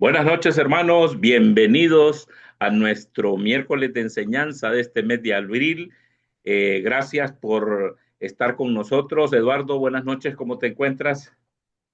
Buenas noches, hermanos. Bienvenidos a nuestro miércoles de enseñanza de este mes de abril. Gracias por estar con nosotros. Eduardo, buenas noches. ¿Cómo te encuentras?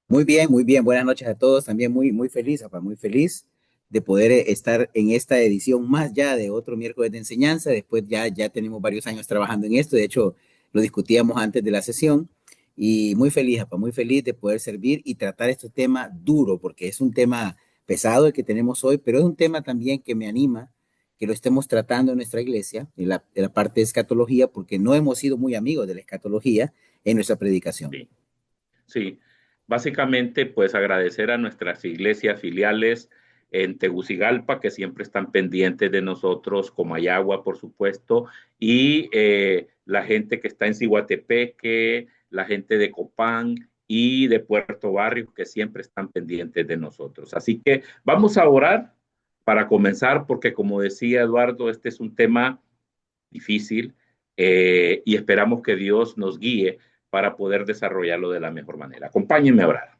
Muy bien, muy bien. Buenas noches a todos. También muy feliz, papá, muy feliz de poder estar en esta edición más ya de otro miércoles de enseñanza. Después ya tenemos varios años trabajando en esto. De hecho, lo discutíamos antes de la sesión y muy feliz, papá, muy feliz de poder servir y tratar este tema duro, porque es un tema pesado el que tenemos hoy, pero es un tema también que me anima que lo estemos tratando en nuestra iglesia, en la parte de escatología, porque no hemos sido muy amigos de la escatología en nuestra predicación. Sí, sí. Básicamente, pues agradecer a nuestras iglesias filiales en Tegucigalpa, que siempre están pendientes de nosotros, Comayagua, por supuesto, y la gente que está en Ciguatepeque, la gente de Copán y de Puerto Barrio, que siempre están pendientes de nosotros. Así que vamos a orar para comenzar, porque como decía Eduardo, este es un tema difícil y esperamos que Dios nos guíe para poder desarrollarlo de la mejor manera. Acompáñenme a orar.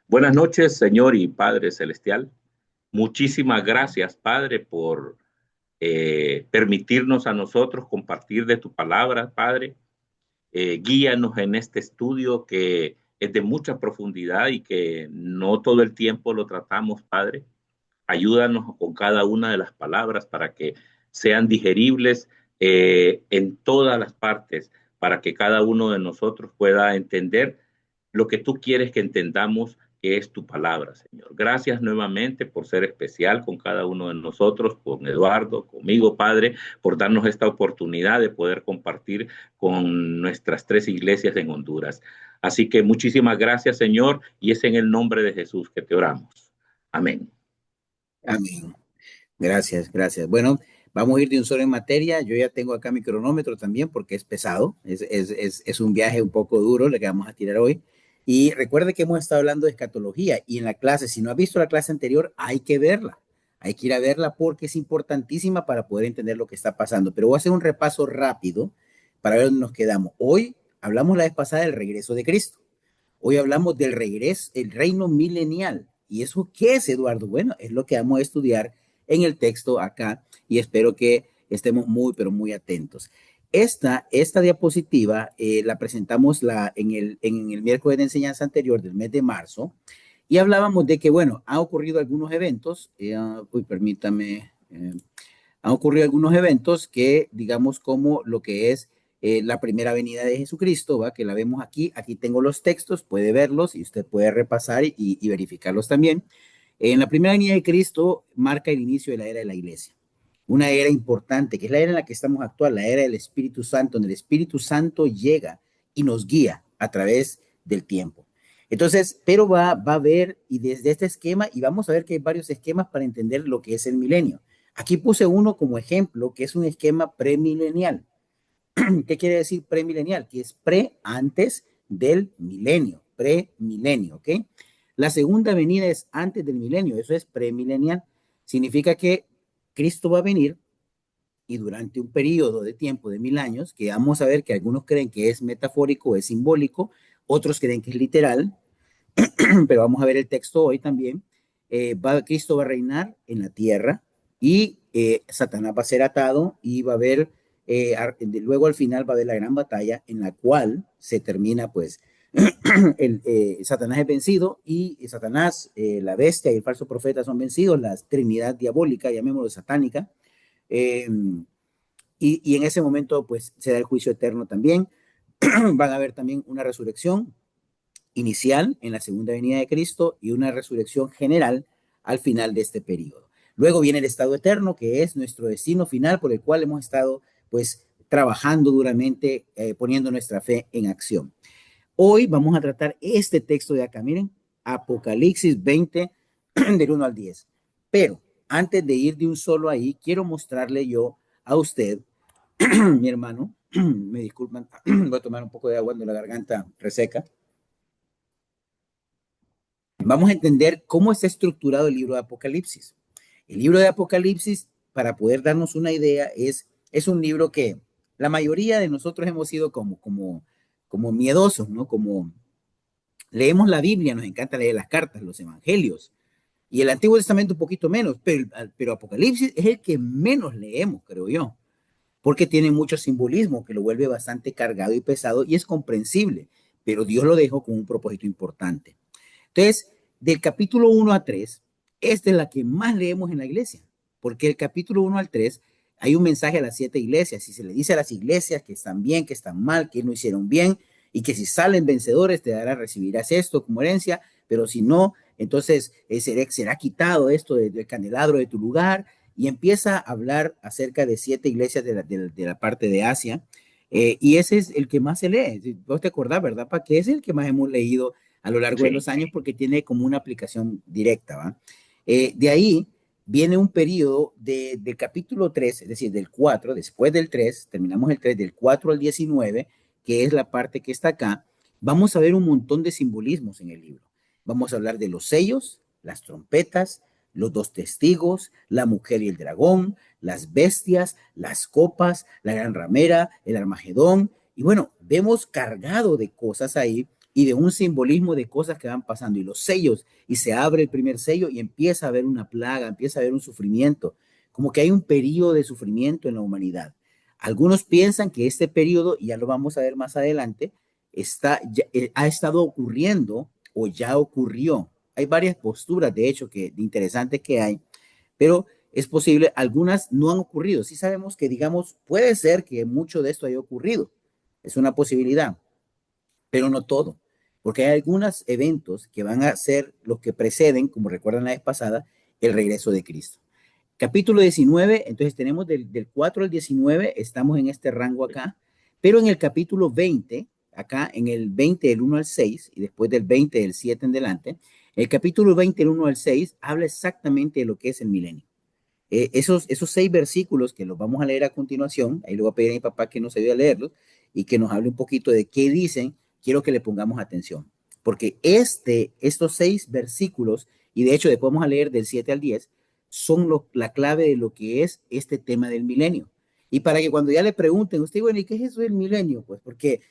Buenas noches, Señor y Padre Celestial. Muchísimas gracias, Padre, por permitirnos a nosotros compartir de tu palabra, Padre. Guíanos en este estudio que es de mucha profundidad y que no todo el tiempo lo tratamos, Padre. Ayúdanos con cada una de las palabras para que sean digeribles en todas las partes, para que cada uno de nosotros pueda entender lo que tú quieres que entendamos, que es tu palabra, Señor. Gracias nuevamente por ser especial con cada uno de nosotros, con Eduardo, conmigo, Padre, por darnos esta oportunidad de poder compartir con nuestras tres iglesias en Honduras. Así que muchísimas gracias, Señor, y es en el nombre de Jesús que te oramos. Amén. Amén. Gracias, gracias. Bueno, vamos a ir de un solo en materia. Yo ya tengo acá mi cronómetro también porque es pesado. Es un viaje un poco duro el que vamos a tirar hoy. Y recuerde que hemos estado hablando de escatología y en la clase, si no ha visto la clase anterior, hay que verla. Hay que ir a verla porque es importantísima para poder entender lo que está pasando. Pero voy a hacer un repaso rápido para ver dónde nos quedamos. Hoy hablamos la vez pasada del regreso de Cristo. Hoy hablamos del regreso, el reino milenial. ¿Y eso qué es, Eduardo? Bueno, es lo que vamos a estudiar en el texto acá y espero que estemos muy, pero muy atentos. Esta diapositiva la presentamos en el miércoles de enseñanza anterior del mes de marzo y hablábamos de que, bueno, han ocurrido algunos eventos, permítame, han ocurrido algunos eventos que, digamos, como lo que es la primera venida de Jesucristo, ¿va? Que la vemos aquí. Aquí tengo los textos, puede verlos y usted puede repasar y verificarlos también. En la primera venida de Cristo marca el inicio de la era de la iglesia. Una era importante, que es la era en la que estamos actual, la era del Espíritu Santo, donde el Espíritu Santo llega y nos guía a través del tiempo. Entonces, pero va a ver, y desde este esquema, y vamos a ver que hay varios esquemas para entender lo que es el milenio. Aquí puse uno como ejemplo, que es un esquema premilenial. ¿Qué quiere decir premilenial? Que es antes del milenio, premilenio, ¿ok? La segunda venida es antes del milenio, eso es premilenial. Significa que Cristo va a venir y durante un periodo de tiempo de 1000 años, que vamos a ver que algunos creen que es metafórico, es simbólico, otros creen que es literal, pero vamos a ver el texto hoy también. Cristo va a reinar en la tierra y Satanás va a ser atado y va a haber, luego al final va a haber la gran batalla en la cual se termina pues Satanás es vencido y Satanás, la bestia y el falso profeta son vencidos, la trinidad diabólica, llamémoslo satánica, eh, y en ese momento pues se da el juicio eterno también. Van a haber también una resurrección inicial en la segunda venida de Cristo y una resurrección general al final de este periodo. Luego viene el estado eterno, que es nuestro destino final por el cual hemos estado pues trabajando duramente, poniendo nuestra fe en acción. Hoy vamos a tratar este texto de acá, miren, Apocalipsis 20 del 1 al 10. Pero antes de ir de un solo ahí, quiero mostrarle yo a usted, mi hermano, me disculpan, voy a tomar un poco de agua de la garganta reseca. Vamos a entender cómo está estructurado el libro de Apocalipsis. El libro de Apocalipsis, para poder darnos una idea, es un libro que la mayoría de nosotros hemos sido como miedosos, ¿no? Como leemos la Biblia, nos encanta leer las cartas, los evangelios, Y el Antiguo Testamento un poquito menos, pero Apocalipsis es el que menos leemos, creo yo, porque tiene mucho simbolismo que lo vuelve bastante cargado y pesado y es comprensible, pero Dios lo dejó con un propósito importante. Entonces, del capítulo 1 a 3, esta es la que más leemos en la iglesia, porque el capítulo 1 al 3 hay un mensaje a las 7 iglesias y se le dice a las iglesias que están bien, que están mal, que no hicieron bien y que si salen vencedores te dará, recibirás esto como herencia, pero si no, entonces será quitado esto del candelabro de tu lugar y empieza a hablar acerca de 7 iglesias de la parte de Asia. Y ese es el que más se lee. Si vos te acordás, ¿verdad? ¿Para qué es el que más hemos leído a lo largo de Sí. los años? Porque tiene como una aplicación directa, ¿va? De ahí viene un periodo del capítulo 3, es decir, del 4, después del 3, terminamos el 3, del 4 al 19, que es la parte que está acá. Vamos a ver un montón de simbolismos en el libro. Vamos a hablar de los sellos, las trompetas, los dos testigos, la mujer y el dragón, las bestias, las copas, la gran ramera, el Armagedón. Y bueno, vemos cargado de cosas ahí y de un simbolismo de cosas que van pasando y los sellos, y se abre el primer sello y empieza a haber una plaga, empieza a haber un sufrimiento, como que hay un periodo de sufrimiento en la humanidad. Algunos piensan que este periodo, y ya lo vamos a ver más adelante, ha estado ocurriendo o ya ocurrió. Hay varias posturas, de hecho, de interesantes que hay, pero es posible, algunas no han ocurrido. Sí sabemos que, digamos, puede ser que mucho de esto haya ocurrido. Es una posibilidad, pero no todo, porque hay algunos eventos que van a ser los que preceden, como recuerdan la vez pasada, el regreso de Cristo. Capítulo 19, entonces tenemos del 4 al 19, estamos en este rango acá, pero en el capítulo 20, acá en el 20 del 1 al 6, y después del 20 del 7 en delante, el capítulo 20 del 1 al 6 habla exactamente de lo que es el milenio. Esos 6 versículos que los vamos a leer a continuación, ahí le voy a pedir a mi papá que nos ayude a leerlos y que nos hable un poquito de qué dicen, quiero que le pongamos atención, porque estos 6 versículos, y de hecho después vamos a leer del 7 al 10, son la clave de lo que es este tema del milenio. Y para que cuando ya le pregunten, usted, bueno, ¿y qué es eso del milenio? Pues porque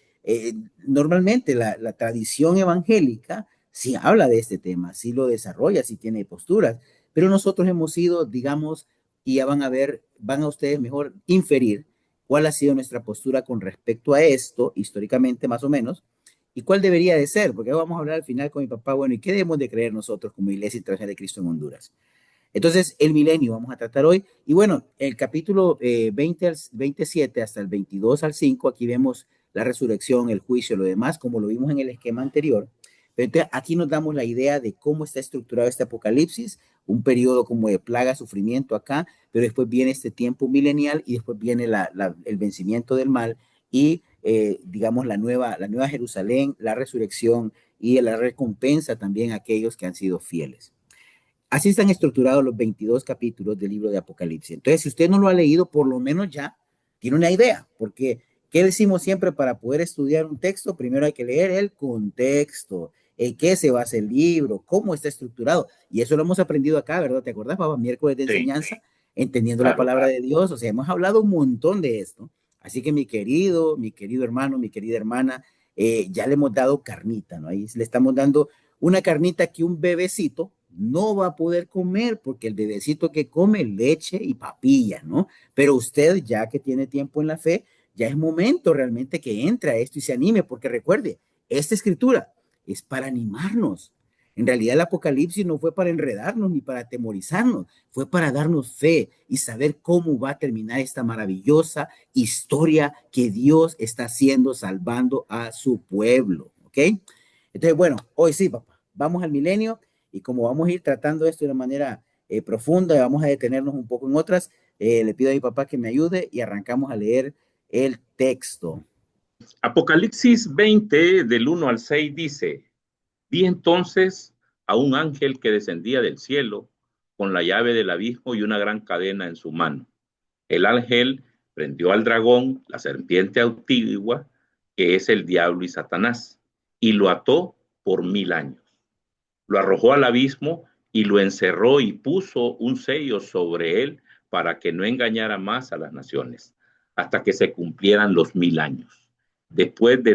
normalmente la tradición evangélica sí habla de este tema, sí lo desarrolla, sí tiene posturas, pero nosotros hemos sido, digamos, y ya van a ver, van a ustedes mejor inferir cuál ha sido nuestra postura con respecto a esto, históricamente más o menos, y cuál debería de ser, porque vamos a hablar al final con mi papá, bueno, ¿y qué debemos de creer nosotros como Iglesia Internacional de Cristo en Honduras? Entonces, el milenio vamos a tratar hoy. Y bueno, el capítulo 20 al 27 hasta el 22 al 5, aquí vemos la resurrección, el juicio, lo demás, como lo vimos en el esquema anterior. Pero entonces, aquí nos damos la idea de cómo está estructurado este apocalipsis, un periodo como de plaga, sufrimiento acá, pero después viene este tiempo milenial y después viene el vencimiento del mal y, digamos, la nueva Jerusalén, la resurrección y la recompensa también a aquellos que han sido fieles. Así están estructurados los 22 capítulos del libro de Apocalipsis. Entonces, si usted no lo ha leído, por lo menos ya tiene una idea, porque ¿qué decimos siempre para poder estudiar un texto? Primero hay que leer el contexto, en qué se basa el libro, cómo está estructurado. Y eso lo hemos aprendido acá, ¿verdad? ¿Te acordás, papá? Miércoles de Sí, enseñanza, entendiendo la claro. palabra de Dios. O sea, hemos hablado un montón de esto. Así que mi querido hermano, mi querida hermana, ya le hemos dado carnita, ¿no? Ahí le estamos dando una carnita que un bebecito no va a poder comer porque el bebecito que come leche y papilla, ¿no? Pero usted, ya que tiene tiempo en la fe, ya es momento realmente que entre a esto y se anime, porque recuerde, esta escritura es para animarnos. En realidad el Apocalipsis no fue para enredarnos ni para atemorizarnos, fue para darnos fe y saber cómo va a terminar esta maravillosa historia que Dios está haciendo salvando a su pueblo, ¿ok? Entonces, bueno, hoy sí, papá, vamos al milenio y como vamos a ir tratando esto de una manera profunda y vamos a detenernos un poco en otras, le pido a mi papá que me ayude y arrancamos a leer el texto. Apocalipsis 20, del 1 al 6 dice, vi entonces a un ángel que descendía del cielo con la llave del abismo y una gran cadena en su mano. El ángel prendió al dragón, la serpiente antigua, que es el diablo y Satanás, y lo ató por 1000 años. Lo arrojó al abismo y lo encerró y puso un sello sobre él para que no engañara más a las naciones, hasta que se cumplieran los 1000 años. Después de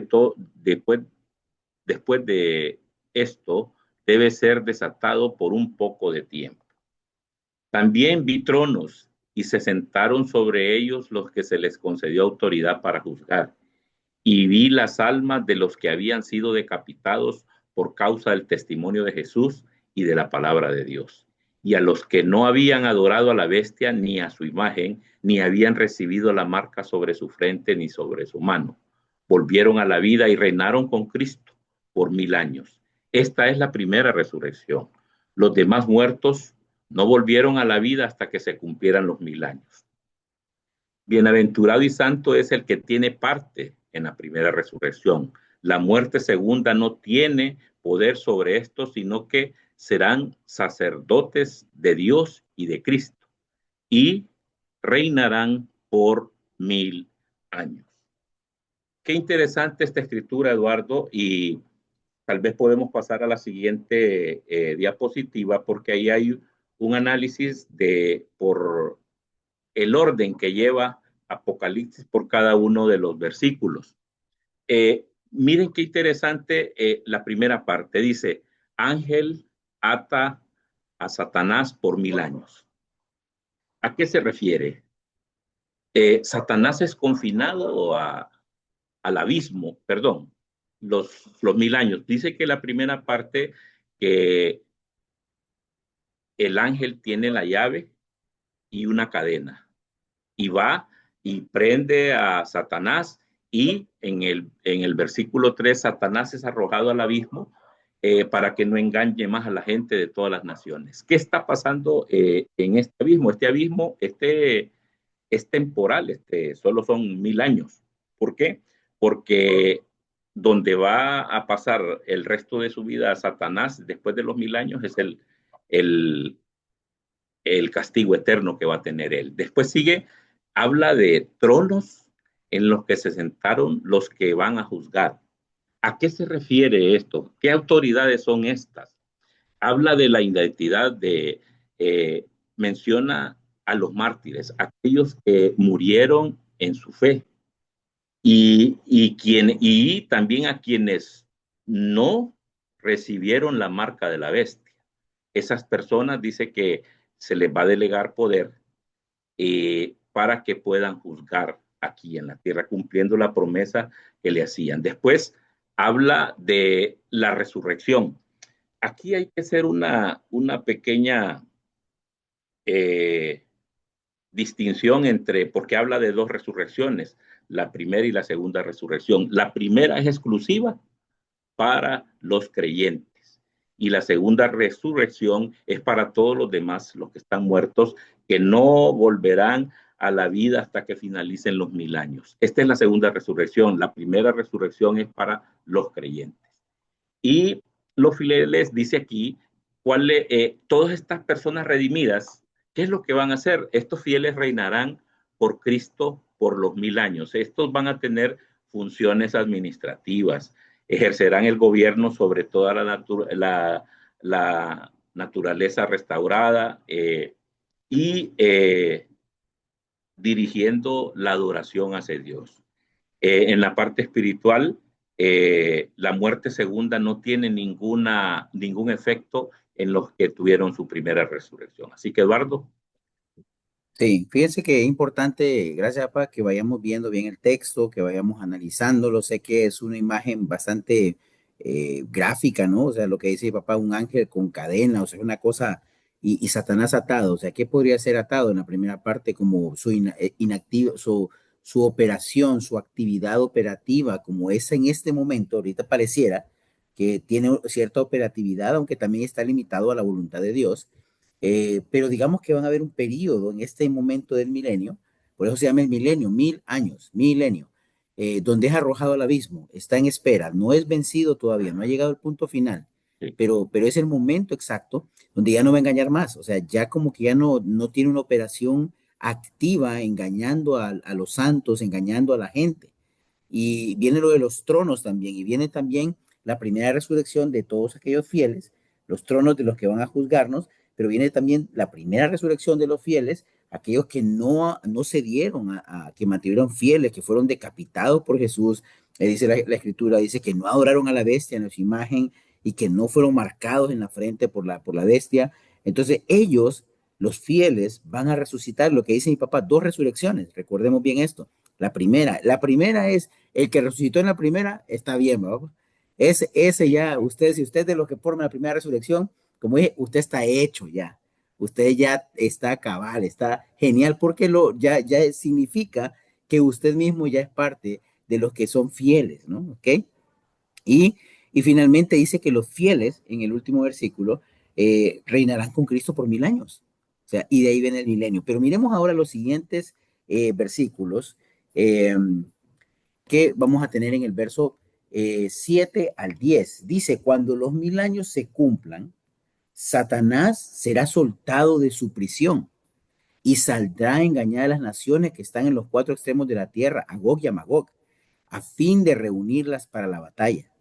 esto, debe ser desatado por un poco de tiempo. También vi tronos y se sentaron sobre ellos los que se les concedió autoridad para juzgar. Y vi las almas de los que habían sido decapitados por causa del testimonio de Jesús y de la palabra de Dios. Y a los que no habían adorado a la bestia ni a su imagen, ni habían recibido la marca sobre su frente ni sobre su mano. Volvieron a la vida y reinaron con Cristo por 1000 años. Esta es la primera resurrección. Los demás muertos no volvieron a la vida hasta que se cumplieran los 1000 años. Bienaventurado y santo es el que tiene parte en la primera resurrección. La muerte segunda no tiene poder sobre esto, sino que serán sacerdotes de Dios y de Cristo y reinarán por 1000 años. Qué interesante esta escritura, Eduardo, y tal vez podemos pasar a la siguiente diapositiva, porque ahí hay un análisis por el orden que lleva Apocalipsis por cada uno de los versículos. Miren qué interesante la primera parte. Dice, ángel ata a Satanás por 1000 años. ¿A qué se refiere? Satanás es confinado al abismo, perdón, los 1000 años. Dice que la primera parte, que el ángel tiene la llave y una cadena, y va y prende a Satanás, y en el versículo 3, Satanás es arrojado al abismo para que no engañe más a la gente de todas las naciones. ¿Qué está pasando en este abismo? Este abismo es temporal, solo son 1000 años. ¿Por qué? Porque donde va a pasar el resto de su vida a Satanás después de los 1000 años es el, el castigo eterno que va a tener él. Después sigue, habla de tronos en los que se sentaron los que van a juzgar. ¿A qué se refiere esto? ¿Qué autoridades son estas? Habla de la identidad menciona a los mártires, aquellos que murieron en su fe, y también a quienes no recibieron la marca de la bestia. Esas personas dice que se les va a delegar poder para que puedan juzgar aquí en la tierra, cumpliendo la promesa que le hacían. Después habla de la resurrección. Aquí hay que hacer una pequeña distinción porque habla de dos resurrecciones, la primera y la segunda resurrección. La primera es exclusiva para los creyentes y la segunda resurrección es para todos los demás, los que están muertos, que no volverán a la vida hasta que finalicen los 1000 años. Esta es la segunda resurrección. La primera resurrección es para los creyentes. Y los fieles dice aquí, todas estas personas redimidas, ¿qué es lo que van a hacer? Estos fieles reinarán por Cristo por los 1000 años. Estos van a tener funciones administrativas, ejercerán el gobierno sobre toda la naturaleza restaurada y dirigiendo la adoración hacia Dios. En la parte espiritual, la muerte segunda no tiene ningún efecto en los que tuvieron su primera resurrección. Así que, Eduardo. Sí, fíjense que es importante, gracias, papá, que vayamos viendo bien el texto, que vayamos analizándolo. Sé que es una imagen bastante gráfica, ¿no? O sea, lo que dice papá, un ángel con cadena, o sea, una cosa, y Satanás atado. O sea, ¿qué podría ser atado en la primera parte? Como inactivo, su operación, su actividad operativa, como es en este momento, ahorita pareciera que tiene cierta operatividad, aunque también está limitado a la voluntad de Dios. Pero digamos que van a haber un periodo en este momento del milenio, por eso se llama el milenio, 1000 años, milenio, donde es arrojado al abismo, está en espera, no es vencido todavía, no ha llegado al punto final, Sí. pero es el momento exacto donde ya no va a engañar más, o sea, ya como que ya no tiene una operación activa engañando a los santos, engañando a la gente. Y viene lo de los tronos también, y viene también la primera resurrección de todos aquellos fieles, los tronos de los que van a juzgarnos, pero viene también la primera resurrección de los fieles, aquellos que no cedieron que mantuvieron fieles, que fueron decapitados por Jesús. Dice la escritura, dice que no adoraron a la bestia en su imagen, y que no fueron marcados en la frente por la bestia. Entonces ellos, los fieles, van a resucitar, lo que dice mi papá, dos resurrecciones. Recordemos bien esto. La primera es el que resucitó en la primera, está bien, ¿no? Ese ya, usted, si usted es de los que forman la primera resurrección, como dije, usted está hecho ya. Usted ya está cabal, está genial, porque ya significa que usted mismo ya es parte de los que son fieles, ¿no? ¿Ok? Y, y finalmente dice que los fieles, en el último versículo, reinarán con Cristo por 1000 años. O sea, y de ahí viene el milenio. Pero miremos ahora los siguientes versículos eh, que vamos a tener en el verso 7 al 10. Dice, cuando los 1000 años se cumplan, Satanás será soltado de su prisión y saldrá a engañar a las naciones que están en los cuatro extremos de la tierra, a Gog y a Magog, a fin de reunirlas para la batalla.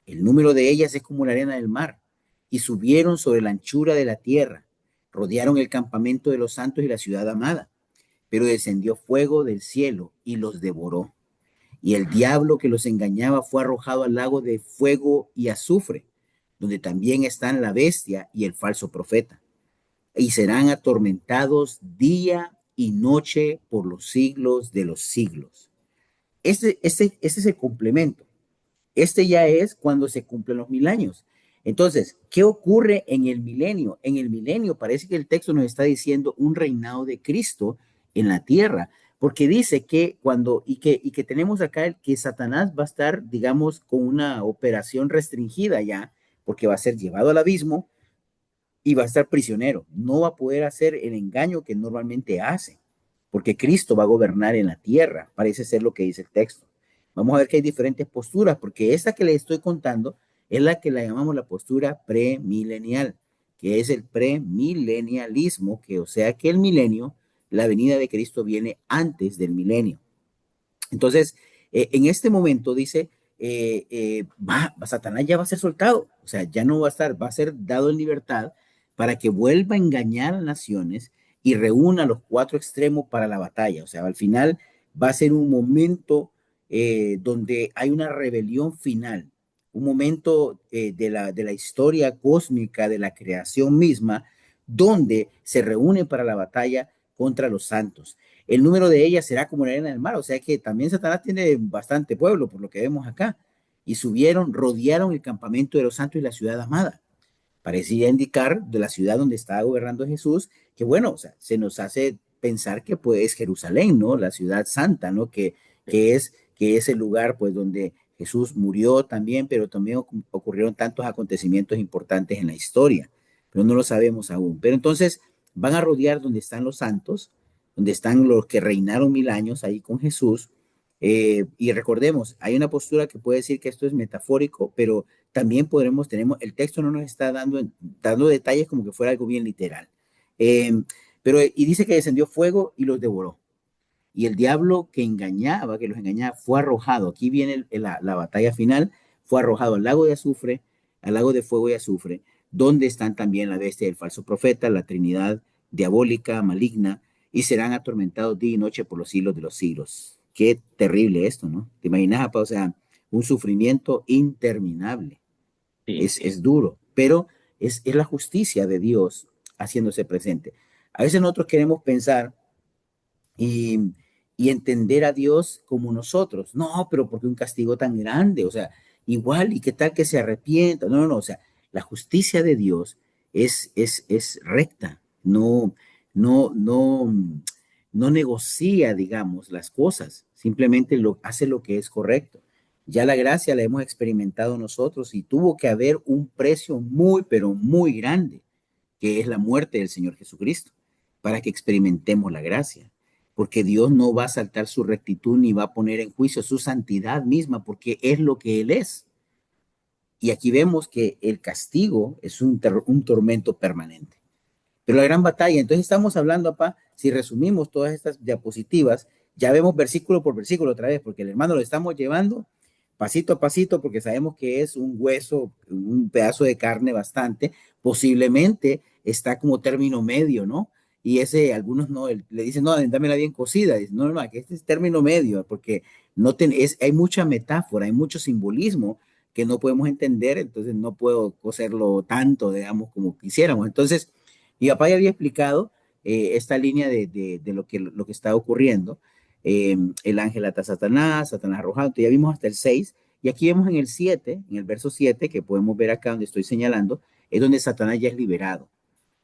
El número de ellas es como la arena del mar, y subieron sobre la anchura de la tierra, rodearon el campamento de los santos y la ciudad amada, pero descendió fuego del cielo y los devoró. Y el diablo que los engañaba fue arrojado al lago de fuego y azufre, donde también están la bestia y el falso profeta, y serán atormentados día y noche por los siglos de los siglos. Este es el complemento. Este ya es cuando se cumplen los 1000 años. Entonces, ¿qué ocurre en el milenio? En el milenio parece que el texto nos está diciendo un reinado de Cristo en la tierra, porque dice que y que tenemos acá que Satanás va a estar, digamos, con una operación restringida ya, porque va a ser llevado al abismo y va a estar prisionero. No va a poder hacer el engaño que normalmente hace, porque Cristo va a gobernar en la tierra, parece ser lo que dice el texto. Vamos a ver que hay diferentes posturas, porque esta que le estoy contando es la que la llamamos la postura premilenial, que es el premilenialismo, que o sea que el milenio, la venida de Cristo viene antes del milenio. Entonces, en este momento dice, Satanás ya va a ser soltado, o sea, ya no va a estar, va a ser dado en libertad para que vuelva a engañar a naciones y reúna los cuatro extremos para la batalla. O sea, al final va a ser un momento donde hay una rebelión final, un momento de la historia cósmica, de la creación misma, donde se reúne para la batalla contra los santos. El número de ellas será como la arena del mar, o sea que también Satanás tiene bastante pueblo, por lo que vemos acá. Y subieron, rodearon el campamento de los santos y la ciudad amada. Parecía indicar de la ciudad donde estaba gobernando Jesús, que bueno, o sea, se nos hace pensar que pues es Jerusalén, ¿no? La ciudad santa, ¿no? Que es el lugar pues donde Jesús murió también, pero también ocurrieron tantos acontecimientos importantes en la historia, pero no lo sabemos aún. Pero entonces van a rodear donde están los santos, donde están los que reinaron 1000 años ahí con Jesús. Y recordemos, hay una postura que puede decir que esto es metafórico, pero también el texto no nos está dando detalles como que fuera algo bien literal. Eh, y dice que descendió fuego y los devoró. Y el diablo que los engañaba, fue arrojado. Aquí viene la batalla final, fue arrojado al lago de azufre, al lago de fuego y azufre, donde están también la bestia del falso profeta, la trinidad diabólica, maligna, y serán atormentados día y noche por los siglos de los siglos. Qué terrible esto, ¿no? ¿Te imaginas, papá? O sea, un sufrimiento interminable. Sí, Es duro, pero es la justicia de Dios haciéndose presente. A veces nosotros queremos pensar y, y entender a Dios como nosotros. No, pero ¿por qué un castigo tan grande? O sea, igual, ¿y qué tal que se arrepienta? No, no, no, o sea, la justicia de Dios es recta, no, no negocia, digamos, las cosas, simplemente hace lo que es correcto. Ya la gracia la hemos experimentado nosotros y tuvo que haber un precio muy, pero muy grande, que es la muerte del Señor Jesucristo, para que experimentemos la gracia. Porque Dios no va a saltar su rectitud ni va a poner en juicio su santidad misma, porque es lo que Él es. Y aquí vemos que el castigo es un tormento permanente. Pero la gran batalla, entonces estamos hablando, papá, si resumimos todas estas diapositivas, ya vemos versículo por versículo otra vez, porque el hermano lo estamos llevando pasito a pasito, porque sabemos que es un hueso, un pedazo de carne bastante, posiblemente está como término medio, ¿no? Y algunos no, le dicen, no, dámela bien cocida. Dicen, no, no, que este es término medio, porque hay mucha metáfora, hay mucho simbolismo que no podemos entender, entonces no puedo coserlo tanto, digamos, como quisiéramos. Entonces, mi papá ya había explicado esta línea de lo que está ocurriendo. El ángel ata a Satanás, Satanás arrojado, entonces ya vimos hasta el 6, y aquí vemos en el 7, en el verso 7, que podemos ver acá donde estoy señalando, es donde Satanás ya es liberado.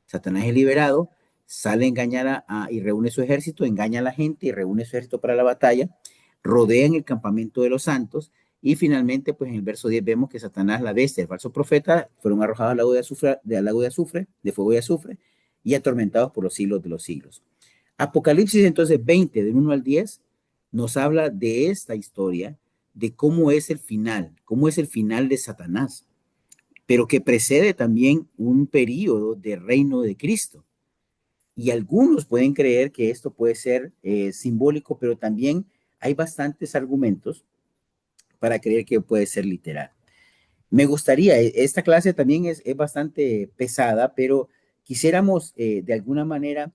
Satanás es liberado, sale a engañar y reúne su ejército, engaña a la gente y reúne su ejército para la batalla, rodean el campamento de los santos y finalmente, pues en el verso 10 vemos que Satanás, la bestia, el falso profeta, fueron arrojados al lago de azufre, de fuego y azufre, y atormentados por los siglos de los siglos. Apocalipsis entonces 20, del 1 al 10, nos habla de esta historia, de cómo es el final de Satanás, pero que precede también un periodo de reino de Cristo. Y algunos pueden creer que esto puede ser simbólico, pero también hay bastantes argumentos para creer que puede ser literal. Me gustaría, esta clase también es bastante pesada, pero quisiéramos de alguna manera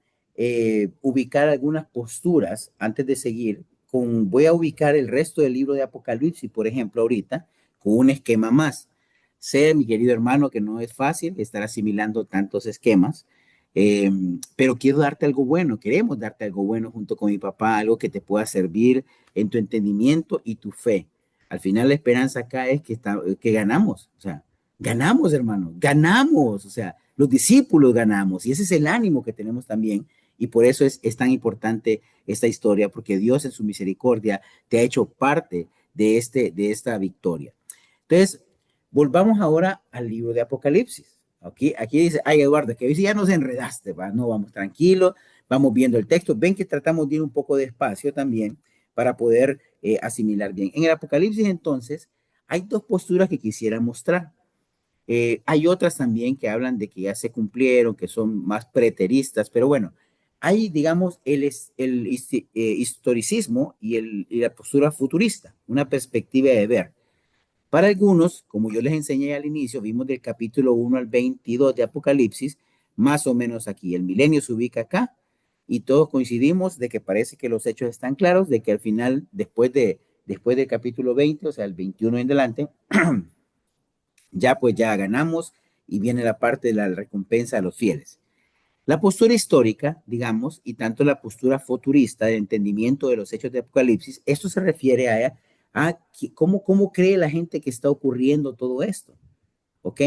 ubicar algunas posturas antes de seguir. Voy a ubicar el resto del libro de Apocalipsis, por ejemplo, ahorita, con un esquema más. Sé, mi querido hermano, que no es fácil estar asimilando tantos esquemas, pero quiero darte algo bueno, queremos darte algo bueno junto con mi papá, algo que te pueda servir en tu entendimiento y tu fe. Al final la esperanza acá es que ganamos, o sea, ganamos, hermano, ganamos, o sea, los discípulos ganamos y ese es el ánimo que tenemos también y por eso es tan importante esta historia, porque Dios en su misericordia te ha hecho parte de esta victoria. Entonces, volvamos ahora al libro de Apocalipsis. Aquí dice, ay Eduardo, que hoy sí ya nos enredaste, ¿va? No, vamos tranquilos, vamos viendo el texto. Ven que tratamos de ir un poco despacio también para poder asimilar bien. En el Apocalipsis entonces hay dos posturas que quisiera mostrar. Hay otras también que hablan de que ya se cumplieron, que son más preteristas, pero bueno, hay, digamos, historicismo y la postura futurista, una perspectiva de ver. Para algunos, como yo les enseñé al inicio, vimos del capítulo 1 al 22 de Apocalipsis, más o menos aquí. El milenio se ubica acá y todos coincidimos de que parece que los hechos están claros, de que al final, después del capítulo 20, o sea, el 21 en adelante, ya pues ya ganamos y viene la parte de la recompensa a los fieles. La postura histórica, digamos, y tanto la postura futurista del entendimiento de los hechos de Apocalipsis, esto se refiere a cómo cree la gente que está ocurriendo todo esto. ¿Ok?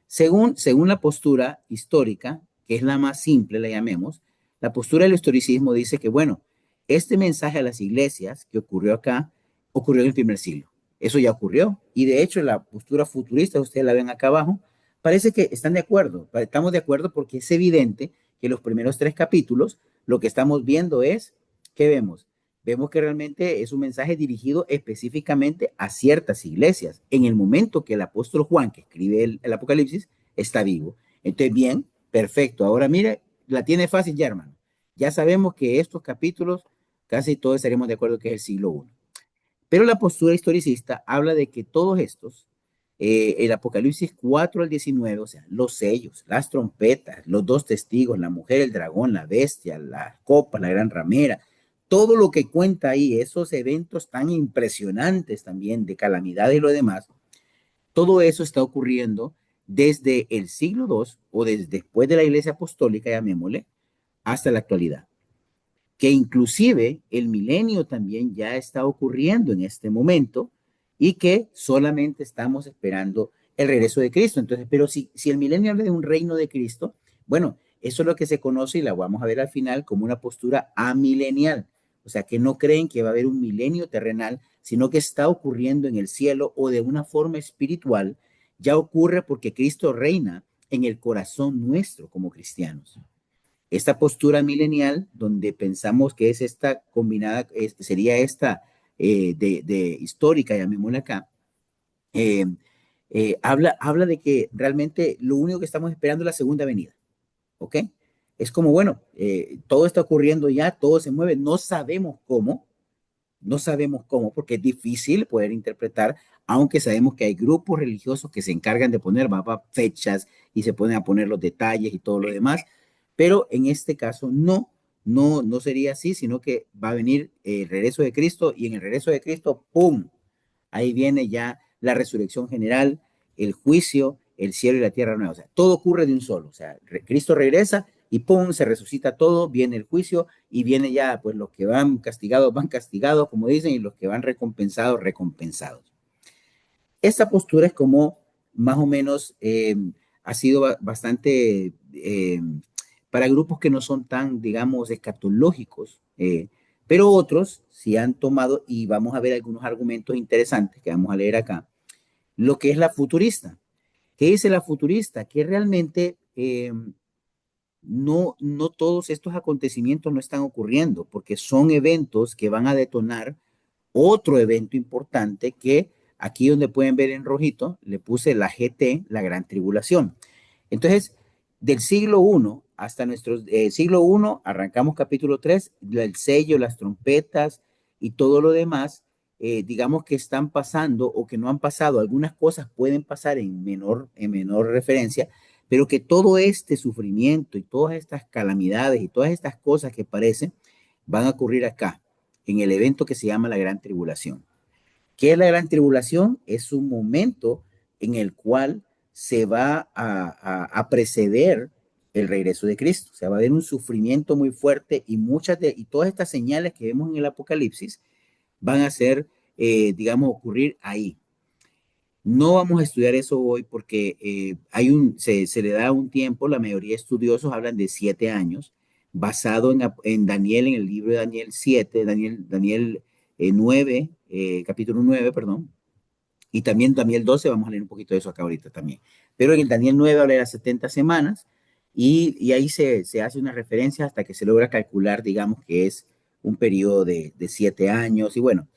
Según la postura histórica, que es la más simple, la llamemos, la postura del historicismo dice que, bueno, este mensaje a las iglesias que ocurrió acá, ocurrió en el primer siglo. Eso ya ocurrió. Y de hecho, la postura futurista, ustedes la ven acá abajo, parece que están de acuerdo. Estamos de acuerdo porque es evidente que los primeros 3 capítulos, lo que estamos viendo es, ¿qué vemos? Vemos que realmente es un mensaje dirigido específicamente a ciertas iglesias, en el momento que el apóstol Juan, que escribe el Apocalipsis, está vivo. Entonces, bien, perfecto. Ahora mire, la tiene fácil ya, hermano. Ya sabemos que estos capítulos, casi todos estaremos de acuerdo que es el siglo I. Pero la postura historicista habla de que todos estos, el Apocalipsis 4 al 19, o sea, los sellos, las trompetas, los 2 testigos, la mujer, el dragón, la bestia, la copa, la gran ramera, todo lo que cuenta ahí, esos eventos tan impresionantes también de calamidad y lo demás, todo eso está ocurriendo desde el siglo II o desde después de la iglesia apostólica, llamémosle, hasta la actualidad, que inclusive el milenio también ya está ocurriendo en este momento y que solamente estamos esperando el regreso de Cristo. Entonces, pero si el milenio habla de un reino de Cristo, bueno, eso es lo que se conoce y la vamos a ver al final como una postura amilenial. O sea, que no creen que va a haber un milenio terrenal, sino que está ocurriendo en el cielo o de una forma espiritual, ya ocurre porque Cristo reina en el corazón nuestro como cristianos. Esta postura milenial, donde pensamos que es esta combinada, sería esta de histórica, llamémosla acá, eh, habla de que realmente lo único que estamos esperando es la segunda venida, ¿ok? Es como, bueno, todo está ocurriendo ya, todo se mueve, no sabemos cómo, porque es difícil poder interpretar, aunque sabemos que hay grupos religiosos que se encargan de poner fechas y se ponen a poner los detalles y todo lo demás, pero en este caso no sería así, sino que va a venir el regreso de Cristo y en el regreso de Cristo, ¡pum! Ahí viene ya la resurrección general, el juicio, el cielo y la tierra nueva. O sea, todo ocurre de un solo. O sea, Cristo regresa y ¡pum! Se resucita todo, viene el juicio y viene ya, pues los que van castigados, como dicen, y los que van recompensados, recompensados. Esta postura es como más o menos ha sido bastante para grupos que no son tan, digamos, escatológicos, pero otros sí han tomado, y vamos a ver algunos argumentos interesantes que vamos a leer acá, lo que es la futurista. ¿Qué dice la futurista? Que realmente no todos estos acontecimientos no están ocurriendo, porque son eventos que van a detonar otro evento importante que aquí donde pueden ver en rojito, le puse la GT, la Gran Tribulación. Entonces, del siglo I hasta nuestro siglo I, arrancamos capítulo 3, el sello, las trompetas y todo lo demás, digamos que están pasando o que no han pasado. Algunas cosas pueden pasar en menor referencia, pero que todo este sufrimiento y todas estas calamidades y todas estas cosas que parecen van a ocurrir acá, en el evento que se llama la Gran Tribulación. ¿Qué es la Gran Tribulación? Es un momento en el cual se va a preceder el regreso de Cristo. O sea, va a haber un sufrimiento muy fuerte y y todas estas señales que vemos en el Apocalipsis van a ser, digamos, ocurrir ahí. No vamos a estudiar eso hoy porque se le da un tiempo, la mayoría de estudiosos hablan de 7 años, basado en Daniel, en el libro de Daniel 7, Daniel 9, capítulo 9, perdón, y también Daniel 12, vamos a leer un poquito de eso acá ahorita también. Pero en el Daniel 9 habla de las 70 semanas y ahí se hace una referencia hasta que se logra calcular, digamos, que es un periodo de 7 años y bueno,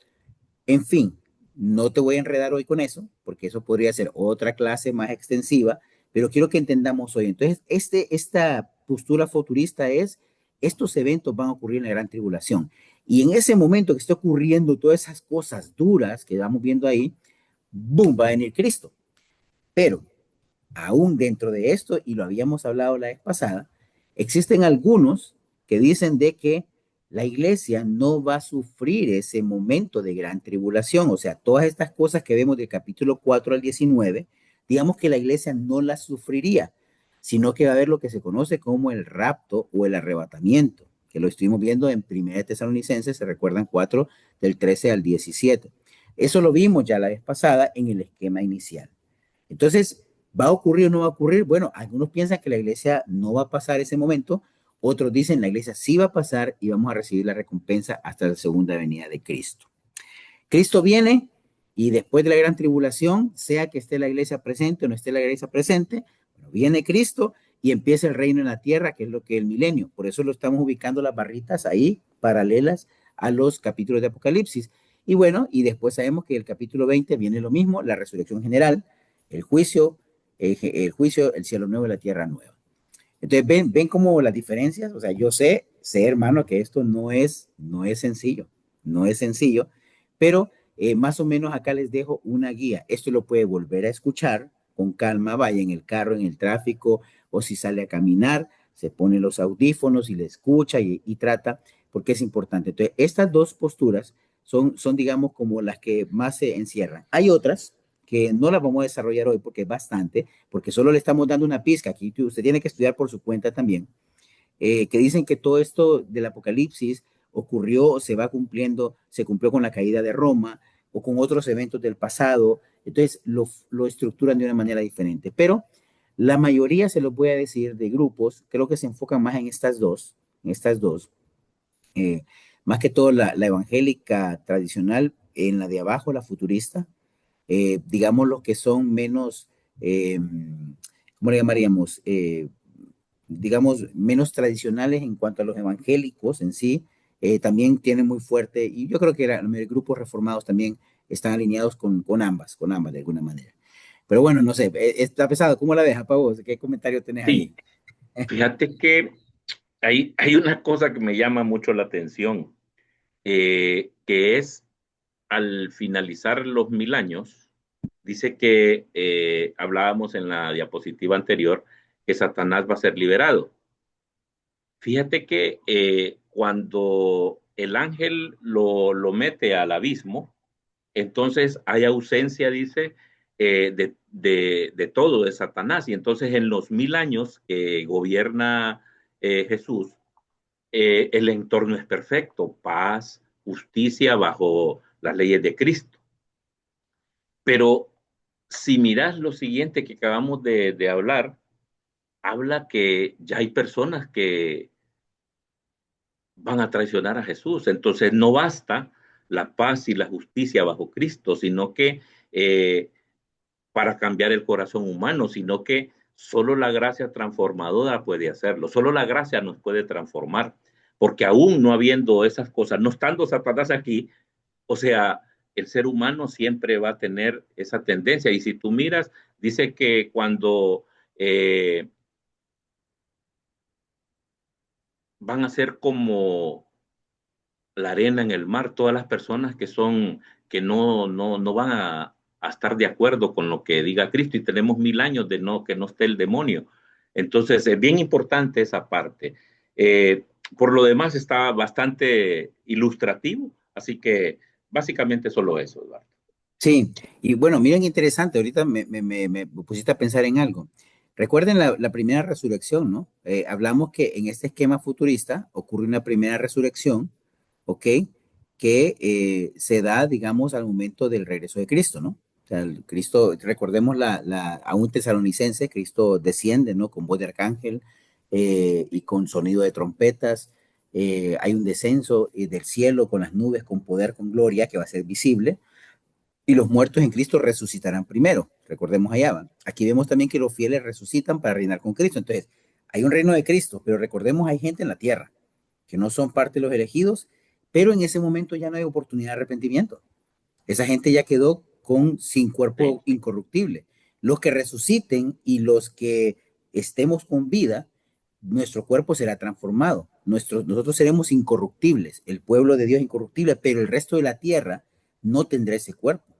en fin, no te voy a enredar hoy con eso, porque eso podría ser otra clase más extensiva, pero quiero que entendamos hoy. Entonces, esta postura futurista es, estos eventos van a ocurrir en la gran tribulación. Y en ese momento que esté ocurriendo todas esas cosas duras que vamos viendo ahí, ¡boom!, va a venir Cristo. Pero aún dentro de esto, y lo habíamos hablado la vez pasada, existen algunos que dicen de que la iglesia no va a sufrir ese momento de gran tribulación, o sea, todas estas cosas que vemos del capítulo 4 al 19, digamos que la iglesia no las sufriría, sino que va a haber lo que se conoce como el rapto o el arrebatamiento, que lo estuvimos viendo en 1 Tesalonicenses, se recuerdan 4 del 13 al 17. Eso lo vimos ya la vez pasada en el esquema inicial. Entonces, ¿va a ocurrir o no va a ocurrir? Bueno, algunos piensan que la iglesia no va a pasar ese momento, otros dicen la iglesia sí va a pasar y vamos a recibir la recompensa hasta la segunda venida de Cristo. Cristo viene y después de la gran tribulación, sea que esté la iglesia presente o no esté la iglesia presente, bueno, viene Cristo y empieza el reino en la tierra, que es lo que es el milenio. Por eso lo estamos ubicando las barritas ahí, paralelas a los capítulos de Apocalipsis. Y bueno, y después sabemos que el capítulo 20 viene lo mismo, la resurrección general, el juicio, el cielo nuevo y la tierra nueva. Entonces, ven como las diferencias, o sea, yo sé, hermano, que esto no es sencillo, no es sencillo, pero más o menos acá les dejo una guía. Esto lo puede volver a escuchar con calma, vaya en el carro, en el tráfico, o si sale a caminar, se pone los audífonos y le escucha y trata, porque es importante. Entonces, estas dos posturas son, digamos, como las que más se encierran. Hay otras que no las vamos a desarrollar hoy porque es bastante, porque solo le estamos dando una pizca. Aquí usted tiene que estudiar por su cuenta también, que dicen que todo esto del Apocalipsis ocurrió, se va cumpliendo, se cumplió con la caída de Roma o con otros eventos del pasado. Entonces lo estructuran de una manera diferente. Pero la mayoría, se los voy a decir, de grupos, creo que se enfocan más en estas dos, eh, más que todo la evangélica tradicional, en la de abajo, la futurista, digamos, los que son menos, ¿cómo le llamaríamos? Digamos, menos tradicionales en cuanto a los evangélicos en sí, también tienen muy fuerte, y yo creo que los grupos reformados también están alineados con ambas de alguna manera. Pero bueno, no sé, está pesado. ¿Cómo la ves, Pablo? ¿Qué comentario tenés ahí? Sí, fíjate que hay una cosa que me llama mucho la atención, que es al finalizar los 1000 años, dice que hablábamos en la diapositiva anterior que Satanás va a ser liberado. Fíjate que cuando el ángel lo mete al abismo, Entonces hay ausencia, dice, de todo, de Satanás. Y entonces en los 1000 años que gobierna Jesús, el entorno es perfecto, paz, justicia bajo las leyes de Cristo. Pero si miras lo siguiente que acabamos de hablar, habla que ya hay personas que van a traicionar a Jesús. Entonces no basta la paz y la justicia bajo Cristo, sino que eh, para cambiar el corazón humano, sino que solo la gracia transformadora puede hacerlo, solo la gracia nos puede transformar, porque aún no habiendo esas cosas, no estando Satanás aquí, o sea, el ser humano siempre va a tener esa tendencia. Y si tú miras, dice que cuando van a ser como la arena en el mar, todas las personas que son, que no van a estar de acuerdo con lo que diga Cristo, y tenemos 1000 años de no, que no esté el demonio. Entonces, es bien importante esa parte. Por lo demás, está bastante ilustrativo, así que básicamente solo eso, Eduardo. Sí, y bueno, miren, interesante, ahorita me pusiste a pensar en algo. Recuerden la primera resurrección, ¿no? Hablamos que en este esquema futurista ocurre una primera resurrección, ¿ok? Que se da, digamos, al momento del regreso de Cristo, ¿no? O sea, el Cristo, recordemos a un tesalonicense, Cristo desciende, ¿no? Con voz de arcángel y con sonido de trompetas. Hay un descenso del cielo con las nubes, con poder, con gloria, que va a ser visible y los muertos en Cristo resucitarán primero. Recordemos allá. ¿Va? Aquí vemos también que los fieles resucitan para reinar con Cristo. Entonces, hay un reino de Cristo, pero recordemos, hay gente en la tierra que no son parte de los elegidos, pero en ese momento ya no hay oportunidad de arrepentimiento. Esa gente ya quedó sin Sí, cuerpo incorruptible. Los que resuciten y los que estemos con vida, nuestro cuerpo será transformado. Nosotros seremos incorruptibles, el pueblo de Dios incorruptible, pero el resto de la tierra no tendrá ese cuerpo.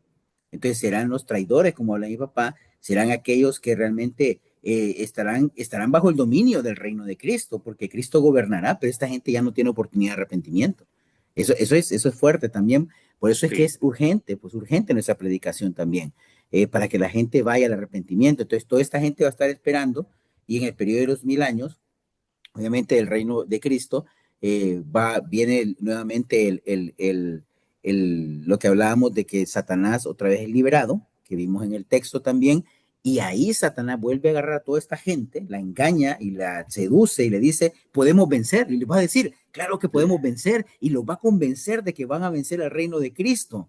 Entonces serán los traidores, como habla mi papá, serán aquellos que realmente estarán bajo el dominio del reino de Cristo, porque Cristo gobernará, pero esta gente ya no tiene oportunidad de arrepentimiento. Eso es fuerte también. Por eso es que sí, es urgente, pues urgente nuestra predicación también, para que la gente vaya al arrepentimiento. Entonces, toda esta gente va a estar esperando y en el periodo de los 1000 años, obviamente el reino de Cristo, viene nuevamente lo que hablábamos de que Satanás otra vez es liberado, que vimos en el texto también, y ahí Satanás vuelve a agarrar a toda esta gente, la engaña y la seduce y le dice, podemos vencer, y le va a decir, claro que podemos vencer, y los va a convencer de que van a vencer al reino de Cristo,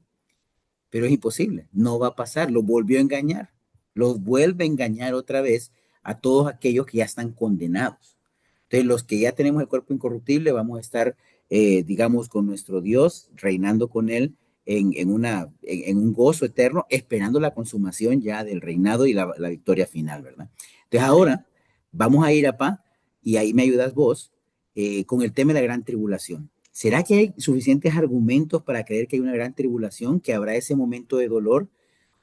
pero es imposible, no va a pasar, los volvió a engañar, los vuelve a engañar otra vez a todos aquellos que ya están condenados. Entonces, los que ya tenemos el cuerpo incorruptible, vamos a estar, digamos, con nuestro Dios, reinando con Él en un gozo eterno, esperando la consumación ya del reinado y la victoria final, ¿verdad? Entonces, sí. ahora vamos a ir a Pa, y ahí me ayudas vos, con el tema de la gran tribulación. ¿Será que hay suficientes argumentos para creer que hay una gran tribulación, que habrá ese momento de dolor?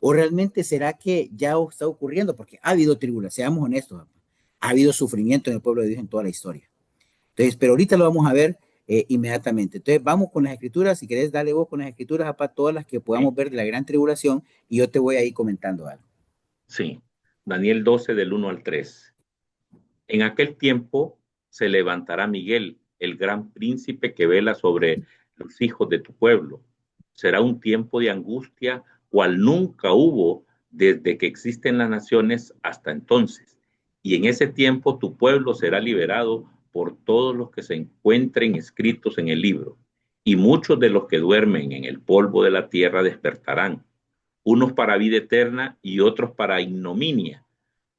¿O realmente será que ya está ocurriendo? Porque ha habido tribulación, seamos honestos, ha habido sufrimiento en el pueblo de Dios en toda la historia. Entonces, pero ahorita lo vamos a ver inmediatamente. Entonces, vamos con las escrituras. Si querés, dale vos con las escrituras, para todas las que podamos Sí, ver de la gran tribulación, y yo te voy a ir comentando algo. sí. Daniel 12 del 1 al 3. En aquel tiempo se levantará Miguel, el gran príncipe que vela sobre los hijos de tu pueblo. Será un tiempo de angustia cual nunca hubo desde que existen las naciones hasta entonces. Y en ese tiempo tu pueblo será liberado por todos los que se encuentren escritos en el libro. Y muchos de los que duermen en el polvo de la tierra despertarán, unos para vida eterna y otros para ignominia,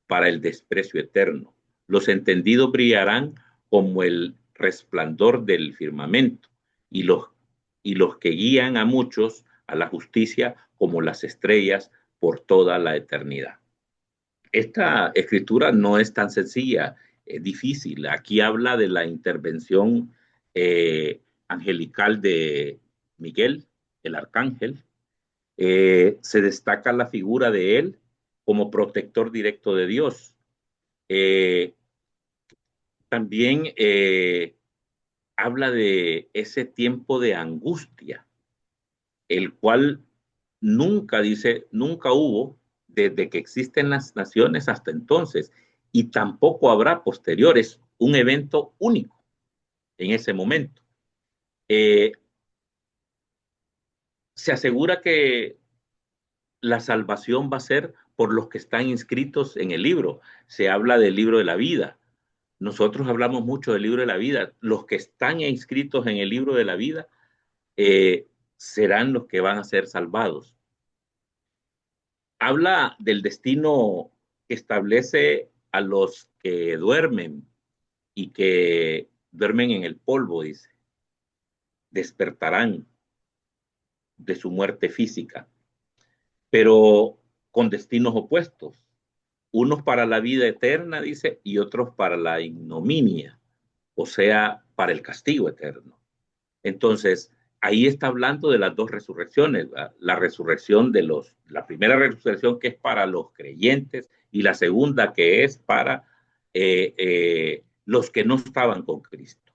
para el desprecio eterno. Los entendidos brillarán como el resplandor del firmamento, y los que guían a muchos a la justicia como las estrellas por toda la eternidad. Esta escritura no es tan sencilla, es difícil. Aquí habla de la intervención angelical de Miguel, el arcángel. Se destaca la figura de él como protector directo de Dios. Eh, También habla de ese tiempo de angustia, el cual nunca, dice, nunca hubo desde que existen las naciones hasta entonces, y tampoco habrá posteriores, un evento único en ese momento. Eh, Se asegura que la salvación va a ser por los que están inscritos en el libro. Se habla del libro de la vida. Nosotros hablamos mucho del libro de la vida. Los que están inscritos en el libro de la vida serán los que van a ser salvados. Habla del destino que establece a los que duermen y que duermen en el polvo, dice. Despertarán de su muerte física, pero con destinos opuestos. Unos para la vida eterna, dice, y otros para la ignominia, o sea, para el castigo eterno. Entonces, ahí está hablando de las dos resurrecciones, la resurrección la primera resurrección que es para los creyentes y la segunda que es para los que no estaban con Cristo.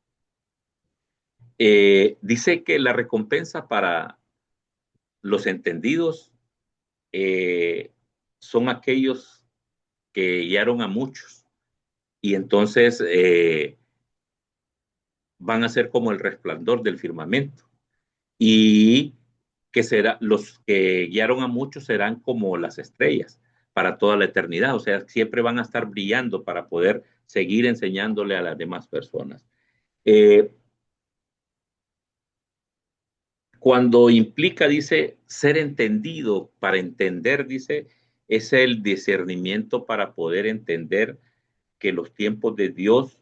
Dice que la recompensa para los entendidos son aquellos que guiaron a muchos y entonces van a ser como el resplandor del firmamento y que será, los que guiaron a muchos serán como las estrellas para toda la eternidad, o sea, siempre van a estar brillando para poder seguir enseñándole a las demás personas. Eh, Cuando implica, dice, ser entendido, para entender, dice, es el discernimiento para poder entender que los tiempos de Dios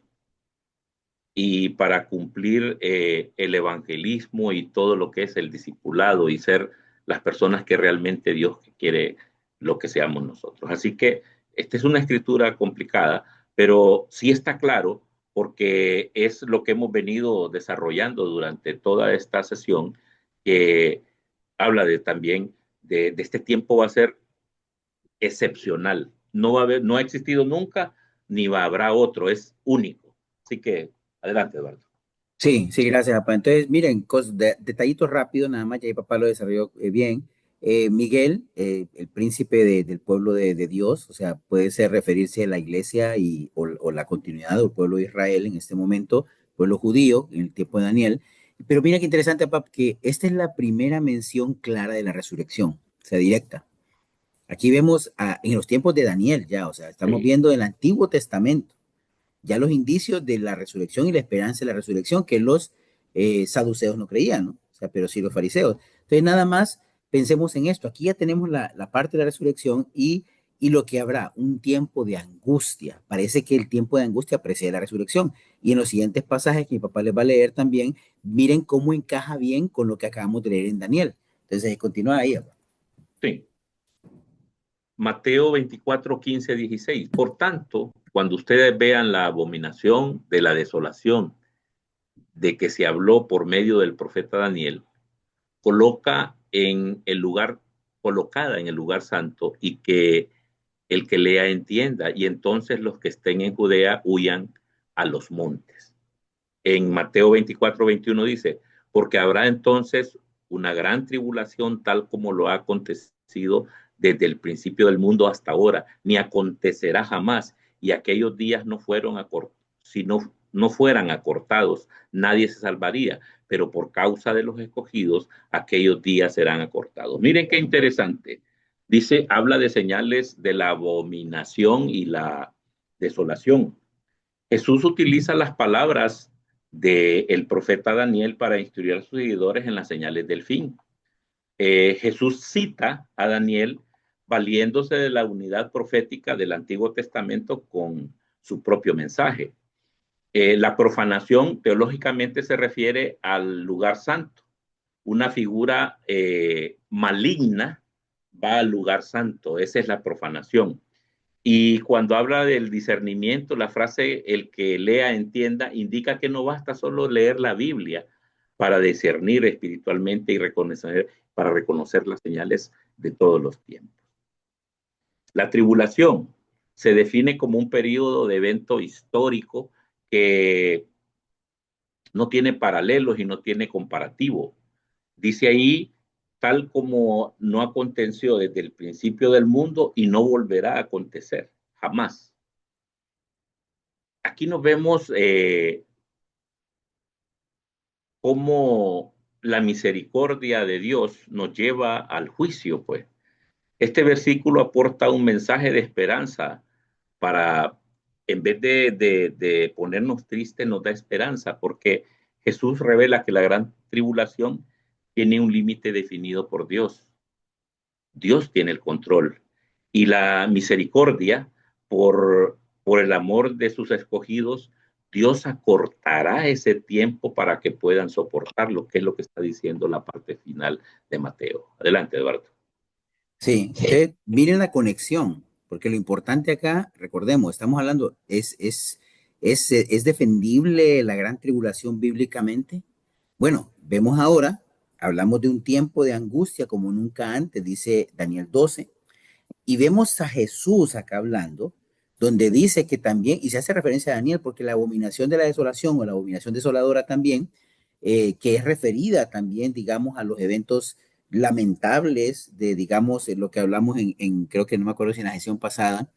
y para cumplir el evangelismo y todo lo que es el discipulado y ser las personas que realmente Dios quiere lo que seamos nosotros. Así que esta es una escritura complicada, pero sí está claro porque es lo que hemos venido desarrollando durante toda esta sesión, que habla de también de este tiempo va a ser excepcional. No va a haber, no ha existido nunca, ni va, habrá otro, es único. Así que adelante, Eduardo. Sí, sí, gracias, papá. Entonces, miren, detallitos rápidos, nada más, ya mi papá lo desarrolló bien. Miguel, el príncipe del pueblo de Dios, o sea, puede ser referirse a la iglesia o la continuidad del pueblo de Israel en este momento, pueblo judío en el tiempo de Daniel. Pero mira qué interesante, papá, que esta es la primera mención clara de la resurrección, o sea, directa. Aquí vemos en los tiempos de Daniel ya, o sea, estamos Sí, viendo el Antiguo Testamento ya los indicios de la resurrección y la esperanza de la resurrección que los saduceos no creían, ¿no? O sea, pero sí los fariseos. Entonces, nada más pensemos en esto. Aquí ya tenemos la parte de la resurrección y lo que habrá, un tiempo de angustia. Parece que el tiempo de angustia precede la resurrección. Y en los siguientes pasajes que mi papá les va a leer también, miren cómo encaja bien con lo que acabamos de leer en Daniel. Entonces, continúa ahí. sí. Mateo 24, 15, 16. Por tanto, cuando ustedes vean la abominación de la desolación de que se habló por medio del profeta Daniel, coloca en el lugar, colocada en el lugar santo y que el que lea entienda, y entonces los que estén en Judea huyan a los montes. En Mateo 24, 21 dice, porque habrá entonces una gran tribulación tal como lo ha acontecido desde el principio del mundo hasta ahora, ni acontecerá jamás, y aquellos días no fueron si no fueran acortados, nadie se salvaría, pero por causa de los escogidos, aquellos días serán acortados. Miren qué interesante. Dice, habla de señales de la abominación y la desolación. Jesús utiliza las palabras del profeta Daniel para instruir a sus seguidores en las señales del fin. Jesús cita a Daniel valiéndose de la unidad profética del Antiguo Testamento con su propio mensaje. La profanación teológicamente se refiere al lugar santo. Una figura maligna va al lugar santo, esa es la profanación. Y cuando habla del discernimiento, la frase el que lea entienda indica que no basta solo leer la Biblia para discernir espiritualmente y para reconocer las señales de todos los tiempos. La tribulación se define como un periodo de evento histórico que no tiene paralelos y no tiene comparativo. Dice ahí, tal como no aconteció desde el principio del mundo y no volverá a acontecer, jamás. Aquí nos vemos cómo la misericordia de Dios nos lleva al juicio, pues. Este versículo aporta un mensaje de esperanza para, en vez de ponernos tristes, nos da esperanza, porque Jesús revela que la gran tribulación tiene un límite definido por Dios. Dios tiene el control y la misericordia por el amor de sus escogidos, Dios acortará ese tiempo para que puedan soportarlo, que es lo que está diciendo la parte final de Mateo. Adelante, Eduardo. Sí, entonces miren la conexión, porque lo importante acá, recordemos, estamos hablando, es defendible la gran tribulación bíblicamente. Bueno, vemos ahora, hablamos de un tiempo de angustia como nunca antes, dice Daniel 12, y vemos a Jesús acá hablando, donde dice que también, y se hace referencia a Daniel, porque la abominación de la desolación o la abominación desoladora también, que es referida también, digamos, a los eventos lamentables de, digamos, lo que hablamos creo que no me acuerdo si en la sesión pasada,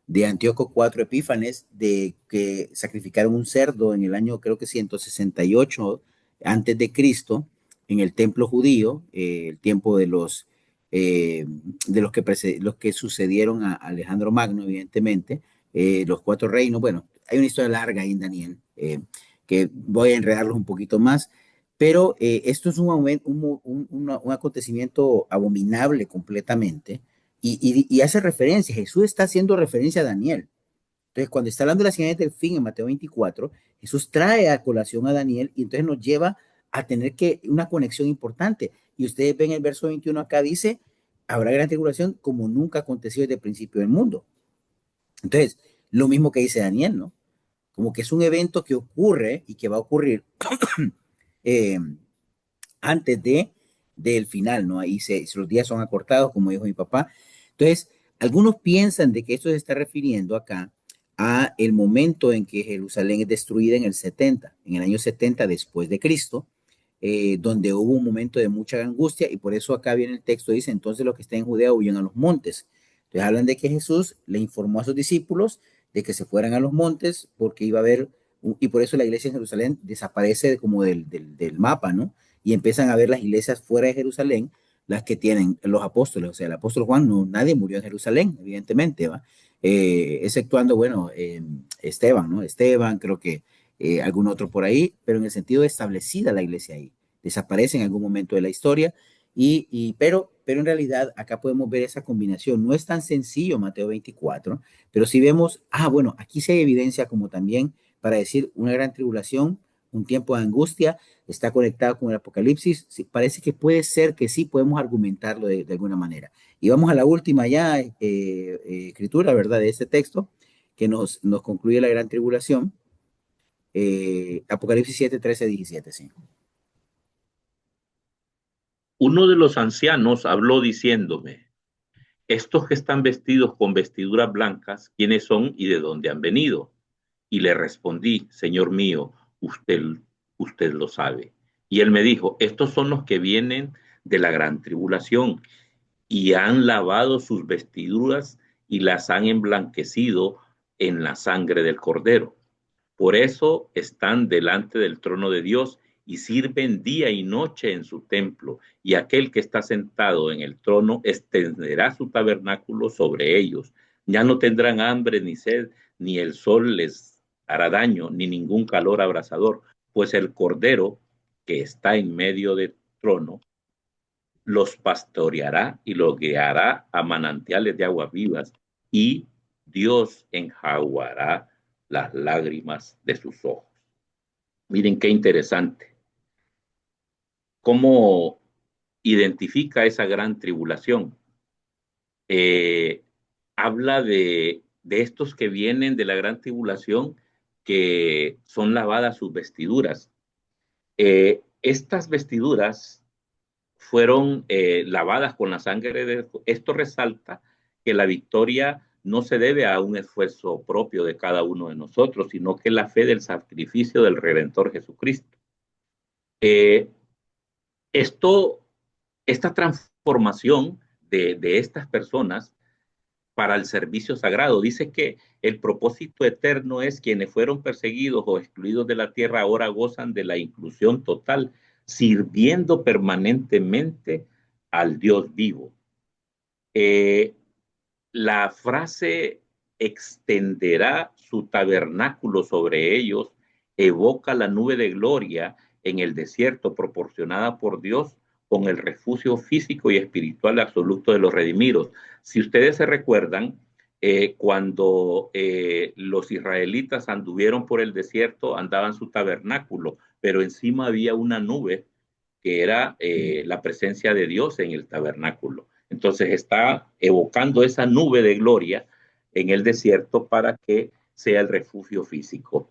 de Antíoco IV Epífanes, de que sacrificaron un cerdo en el año, creo que 168 antes de Cristo, en el templo judío, el tiempo de los que sucedieron a Alejandro Magno, evidentemente, los cuatro reinos. Bueno, hay una historia larga ahí en Daniel, que voy a enredarlos un poquito más, pero esto es un acontecimiento abominable completamente y hace referencia, Jesús está haciendo referencia a Daniel. Entonces, cuando está hablando de las señales del fin en Mateo 24, Jesús trae a colación a Daniel y entonces nos lleva a tener que una conexión importante. Y ustedes ven el verso 21 acá dice, habrá gran tribulación como nunca aconteció desde el principio del mundo. Entonces, lo mismo que dice Daniel, ¿no? Como que es un evento que ocurre y que va a ocurrir eh, antes del final, ¿no? Los días son acortados, como dijo mi papá. Entonces, algunos piensan de que esto se está refiriendo acá a el momento en que Jerusalén es destruida en el 70, en el año 70 después de Cristo, donde hubo un momento de mucha angustia y por eso acá viene el texto, dice, entonces los que estén en Judea huyen a los montes. Entonces hablan de que Jesús le informó a sus discípulos de que se fueran a los montes porque iba a haber, y por eso la iglesia en Jerusalén desaparece como del mapa, ¿no? Y empiezan a ver las iglesias fuera de Jerusalén, las que tienen los apóstoles, o sea, el apóstol Juan, no, nadie murió en Jerusalén, evidentemente, ¿va? Exceptuando, bueno, Esteban, ¿no? Esteban, creo que algún otro por ahí, pero en el sentido de establecida la iglesia ahí, desaparece en algún momento de la historia, pero en realidad acá podemos ver esa combinación, no es tan sencillo Mateo 24, pero si vemos, bueno, aquí sí hay evidencia como también para decir una gran tribulación, un tiempo de angustia, está conectado con el Apocalipsis, sí, parece que puede ser que sí podemos argumentarlo de alguna manera. Y vamos a la última ya escritura, ¿verdad? De este texto que nos concluye la gran tribulación. Apocalipsis 7, 13, 17, sí. Uno de los ancianos habló diciéndome, estos que están vestidos con vestiduras blancas, ¿quiénes son y de dónde han venido? Y le respondí, Señor mío, usted, usted lo sabe. Y él me dijo, estos son los que vienen de la gran tribulación y han lavado sus vestiduras y las han emblanquecido en la sangre del Cordero. Por eso están delante del trono de Dios y sirven día y noche en su templo, y aquel que está sentado en el trono extenderá su tabernáculo sobre ellos. Ya no tendrán hambre ni sed, ni el sol les hará daño, ni ningún calor abrasador, pues el Cordero que está en medio del trono los pastoreará y los guiará a manantiales de aguas vivas, y Dios enjaguará las lágrimas de sus ojos. Miren qué interesante. ¿Cómo identifica esa gran tribulación? Eh, Habla de estos que vienen de la gran tribulación que son lavadas sus vestiduras. Estas vestiduras fueron lavadas con la sangre de... Esto resalta que la victoria no se debe a un esfuerzo propio de cada uno de nosotros, sino que la fe del sacrificio del Redentor Jesucristo. Eh, Esto esta transformación de estas personas para el servicio sagrado. Dice que el propósito eterno es quienes fueron perseguidos o excluidos de la tierra ahora gozan de la inclusión total, sirviendo permanentemente al Dios vivo. Eh, la frase extenderá su tabernáculo sobre ellos, evoca la nube de gloria en el desierto proporcionada por Dios con el refugio físico y espiritual absoluto de los redimidos. Si ustedes se recuerdan, cuando los israelitas anduvieron por el desierto, andaban su tabernáculo, pero encima había una nube que era la presencia de Dios en el tabernáculo. Entonces está evocando esa nube de gloria en el desierto para que sea el refugio físico.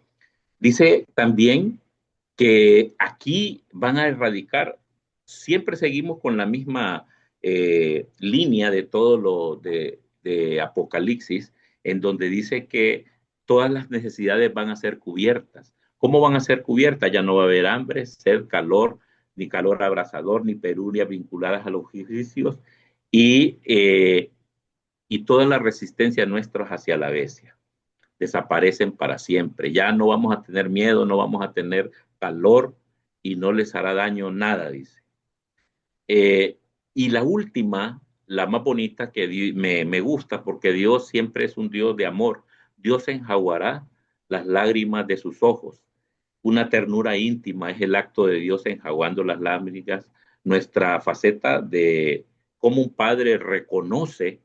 Dice también que aquí van a erradicar, siempre seguimos con la misma línea de todo lo de Apocalipsis, en donde dice que todas las necesidades van a ser cubiertas. ¿Cómo van a ser cubiertas? Ya no va a haber hambre, sed, calor, ni calor abrasador, ni penuria vinculadas a los juicios, y, eh, y toda la resistencia nuestra hacia la bestia desaparecen para siempre. Ya no vamos a tener miedo, no vamos a tener calor y no les hará daño nada, dice. Y la última, la más bonita que me gusta, porque Dios siempre es un Dios de amor. Dios enjaguará las lágrimas de sus ojos. Una ternura íntima es el acto de Dios enjaguando las lágrimas, nuestra faceta de cómo un padre reconoce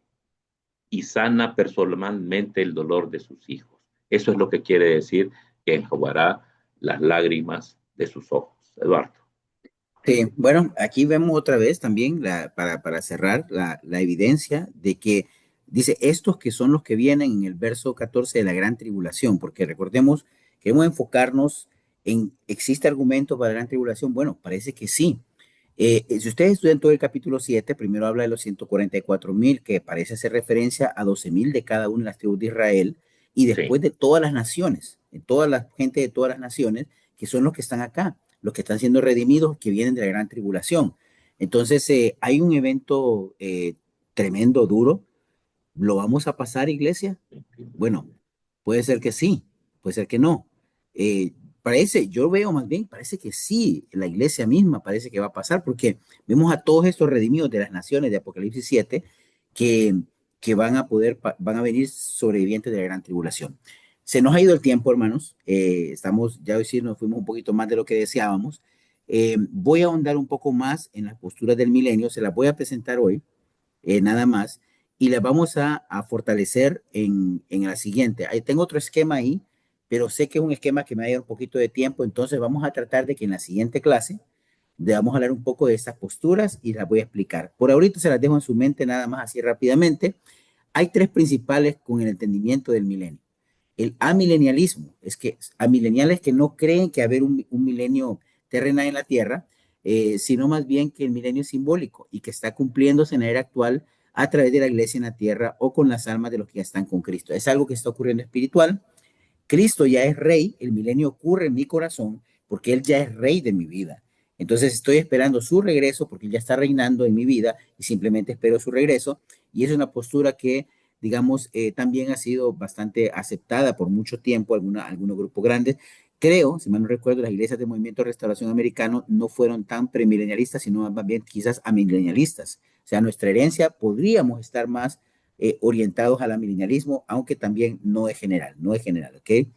y sana personalmente el dolor de sus hijos. Eso es lo que quiere decir que enjugará las lágrimas de sus ojos. Eduardo. Sí, bueno, aquí vemos otra vez también, para cerrar, la evidencia de que dice estos que son los que vienen en el verso 14 de la gran tribulación, porque recordemos que debemos enfocarnos en, ¿existe argumento para la gran tribulación? Bueno, parece que sí. Si ustedes estudian todo el capítulo 7, primero habla de los 144,000, que parece hacer referencia a 12,000 de cada una de las tribus de Israel, y Sí, después de todas las naciones, de toda la gente de todas las naciones, que son los que están acá, los que están siendo redimidos, que vienen de la gran tribulación. Entonces, hay un evento tremendo, duro. ¿Lo vamos a pasar, iglesia? Bueno, puede ser que sí, puede ser que no. Yo veo más bien, parece que sí, la iglesia misma parece que va a pasar, porque vemos a todos estos redimidos de las naciones de Apocalipsis 7 que, que van a venir sobrevivientes de la gran tribulación. Se nos ha ido el tiempo, hermanos. Ya hoy sí nos fuimos un poquito más de lo que deseábamos. Voy a ahondar un poco más en las posturas del milenio, se las voy a presentar hoy, nada más, y las vamos a fortalecer en la siguiente. Ahí tengo otro esquema ahí, pero sé que es un esquema que me va a llevar un poquito de tiempo, entonces vamos a tratar de que en la siguiente clase vamos a hablar un poco de estas posturas y las voy a explicar. Por ahorita se las dejo en su mente nada más así rápidamente. Hay tres principales con el entendimiento del milenio. El amilenialismo, es que amileniales que no creen que haber un milenio terrenal en la Tierra, sino más bien que el milenio es simbólico y que está cumpliéndose en la era actual a través de la iglesia en la tierra o con las almas de los que ya están con Cristo. Es algo que está ocurriendo espiritual. Cristo ya es rey, el milenio ocurre en mi corazón porque Él ya es rey de mi vida. Entonces estoy esperando su regreso porque Él ya está reinando en mi vida y simplemente espero su regreso. Y es una postura que, digamos, también ha sido bastante aceptada por mucho tiempo, algunos grupos grandes. Creo, si mal no recuerdo, las iglesias del Movimiento de Restauración Americano no fueron tan premilenialistas, sino más bien quizás amilenialistas. O sea, nuestra herencia podríamos estar más orientados al milenialismo, aunque también no es general, ¿ok?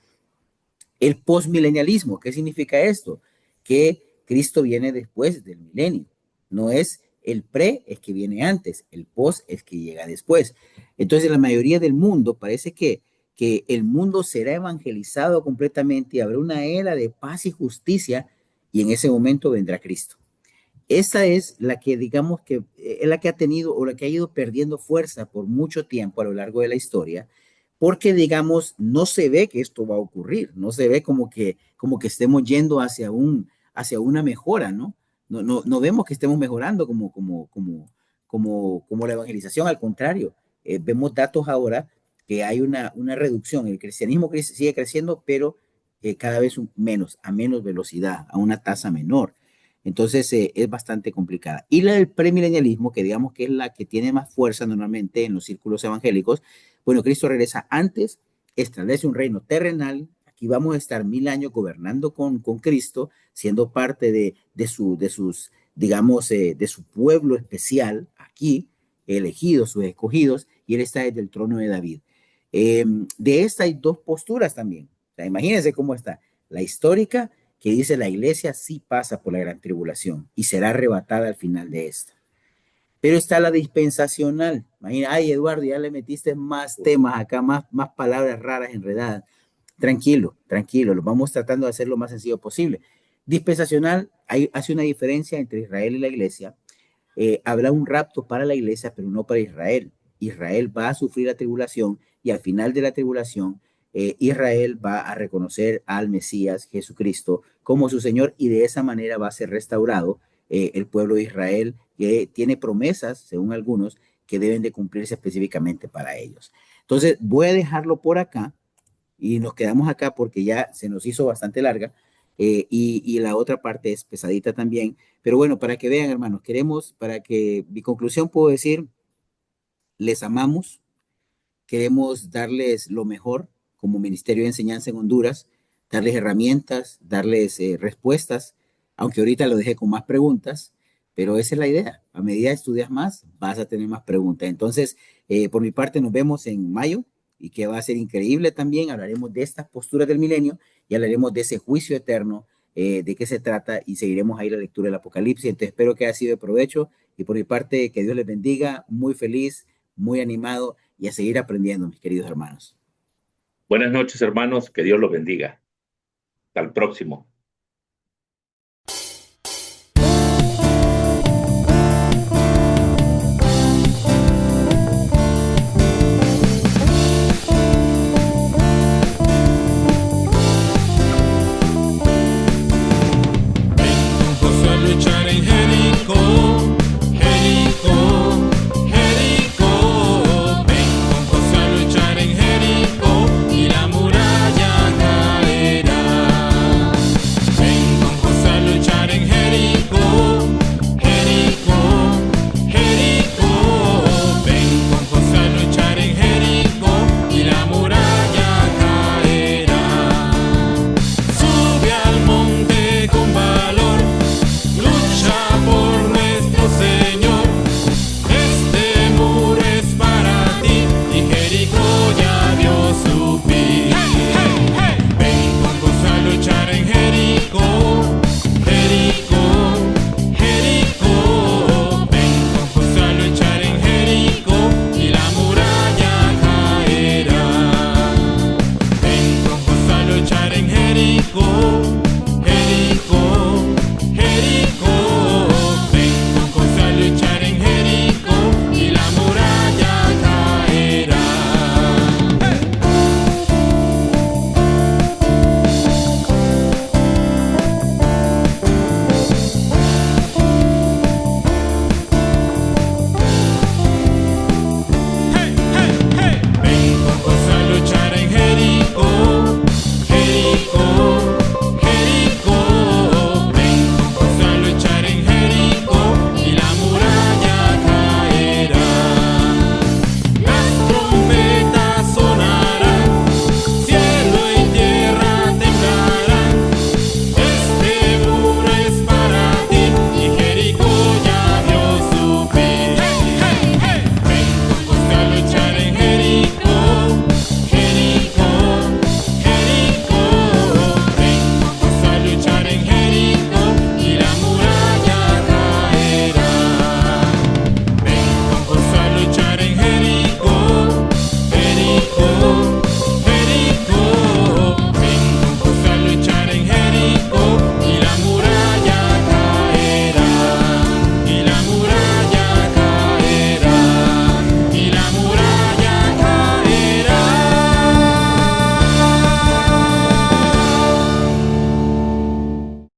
El postmilenialismo, ¿qué significa esto? Que Cristo viene después del milenio, no es el pre, es que viene antes, el post es que llega después. Entonces, la mayoría del mundo parece que el mundo será evangelizado completamente y habrá una era de paz y justicia y en ese momento vendrá Cristo. Esa es la que, digamos que es la que ha tenido o la que ha ido perdiendo fuerza por mucho tiempo a lo largo de la historia, porque, digamos, no se ve que esto va a ocurrir, no se ve como que estemos yendo hacia una mejora, ¿no? No vemos que estemos mejorando como la evangelización, al contrario, vemos datos ahora que hay una reducción, el cristianismo sigue creciendo, pero cada vez menos, a menos velocidad, a una tasa menor. Entonces es bastante complicada. Y la del premilenialismo, que digamos que es la que tiene más fuerza normalmente en los círculos evangélicos, bueno, Cristo regresa antes, establece un reino terrenal, aquí vamos a estar 1000 años gobernando con Cristo, siendo parte de sus, digamos, de su pueblo especial aquí, elegidos, sus escogidos, y él está desde el trono de David. De esta hay dos posturas también. O sea, imagínense cómo está. La histórica, que dice la iglesia sí pasa por la gran tribulación y será arrebatada al final de esta. Pero está la dispensacional. Imagina, ay Eduardo, ya le metiste más temas acá, más palabras raras enredadas. Tranquilo, tranquilo, lo vamos tratando de hacer lo más sencillo posible. Dispensacional hace una diferencia entre Israel y la iglesia. Habrá un rapto para la iglesia, pero no para Israel. Israel va a sufrir la tribulación y al final de la tribulación, Israel va a reconocer al Mesías Jesucristo como su Señor y de esa manera va a ser restaurado el pueblo de Israel, que tiene promesas, según algunos, que deben de cumplirse específicamente para ellos. Entonces, voy a dejarlo por acá y nos quedamos acá porque ya se nos hizo bastante larga y la otra parte es pesadita también. Pero bueno, para que vean, hermanos, queremos, para que mi conclusión puedo decir, les amamos, queremos darles lo mejor como Ministerio de Enseñanza en Honduras, darles herramientas, darles respuestas, aunque ahorita lo dejé con más preguntas, pero esa es la idea. A medida que estudias más, vas a tener más preguntas. Entonces, por mi parte, nos vemos en mayo y que va a ser increíble también. Hablaremos de estas posturas del milenio y hablaremos de ese juicio eterno, de qué se trata y seguiremos ahí la lectura del Apocalipsis. Entonces, espero que haya sido de provecho y por mi parte, que Dios les bendiga. Muy feliz, muy animado y a seguir aprendiendo, mis queridos hermanos. Buenas noches, hermanos. Que Dios los bendiga. Hasta el próximo.